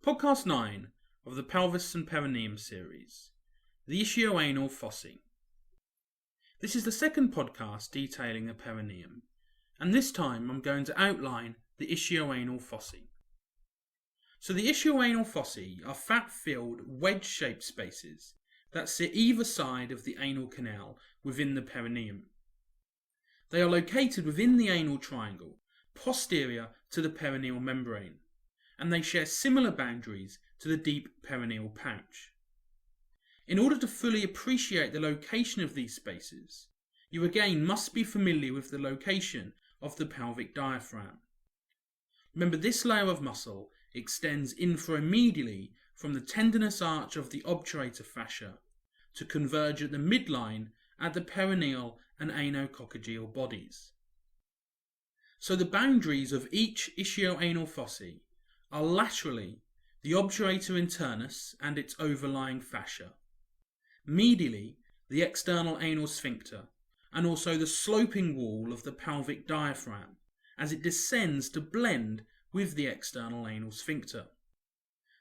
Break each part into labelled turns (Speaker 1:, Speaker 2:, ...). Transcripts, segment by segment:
Speaker 1: Podcast 9 of the Pelvis and Perineum series, the Ischioanal Fossa. This is the second podcast detailing the perineum, and this time I'm going to outline the Ischioanal Fossa. So the Ischioanal Fossae are fat-filled, wedge-shaped spaces that sit either side of the anal canal within the perineum. They are located within the anal triangle, posterior to the perineal membrane, and they share similar boundaries to the deep perineal pouch. In order to fully appreciate the location of these spaces, you again must be familiar with the location of the pelvic diaphragm. Remember, this layer of muscle extends inframedially from the tendinous arch of the obturator fascia to converge at the midline at the perineal and anococcygeal bodies. So the boundaries of each ischioanal fossa are laterally the obturator internus and its overlying fascia, medially the external anal sphincter, and also the sloping wall of the pelvic diaphragm as it descends to blend with the external anal sphincter.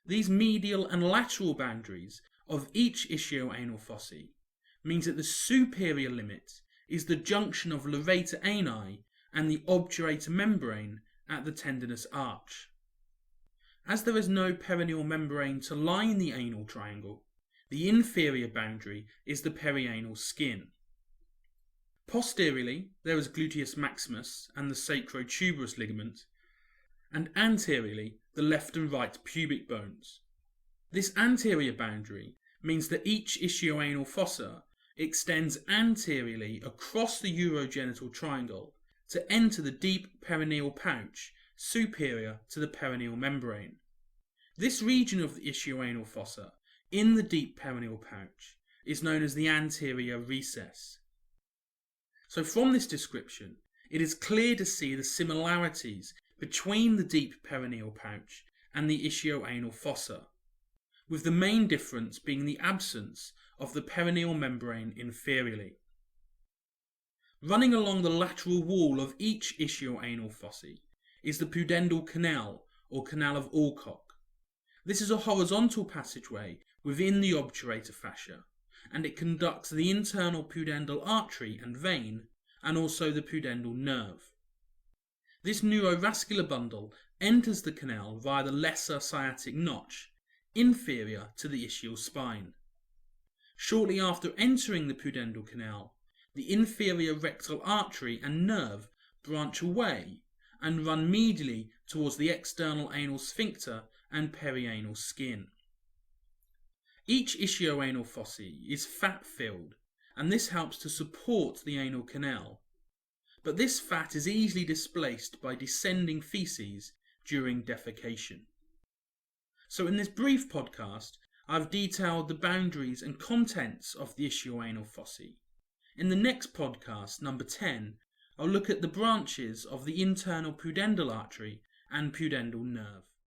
Speaker 1: These medial and lateral boundaries of each ischioanal fossa means that the superior limit is the junction of levator ani and the obturator membrane at the tendinous arch. As there is no perineal membrane to line the anal triangle, the inferior boundary is the perianal skin. Posteriorly, there is gluteus maximus and the sacrotuberous ligament, and anteriorly, the left and right pubic bones. This anterior boundary means that each ischioanal fossa extends anteriorly across the urogenital triangle to enter the deep perineal pouch superior to the perineal membrane. This region of the ischioanal fossa in the deep perineal pouch is known as the anterior recess. So from this description, it is clear to see the similarities between the deep perineal pouch and the ischioanal fossa, with the main difference being the absence of the perineal membrane inferiorly. Running along the lateral wall of each ischioanal fossa is the pudendal canal or canal of Alcock. This is a horizontal passageway within the obturator fascia, and it conducts the internal pudendal artery and vein, and also the pudendal nerve. This neurovascular bundle enters the canal via the lesser sciatic notch, inferior to the ischial spine. Shortly after entering the pudendal canal, the inferior rectal artery and nerve branch away and run medially towards the external anal sphincter and perianal skin. Each ischioanal fossa is fat-filled, and this helps to support the anal canal, but this fat is easily displaced by descending feces during defecation. So in this brief podcast, I've detailed the boundaries and contents of the ischioanal fossa. In the next podcast, number 10, I'll look at the branches of the internal pudendal artery and pudendal nerve.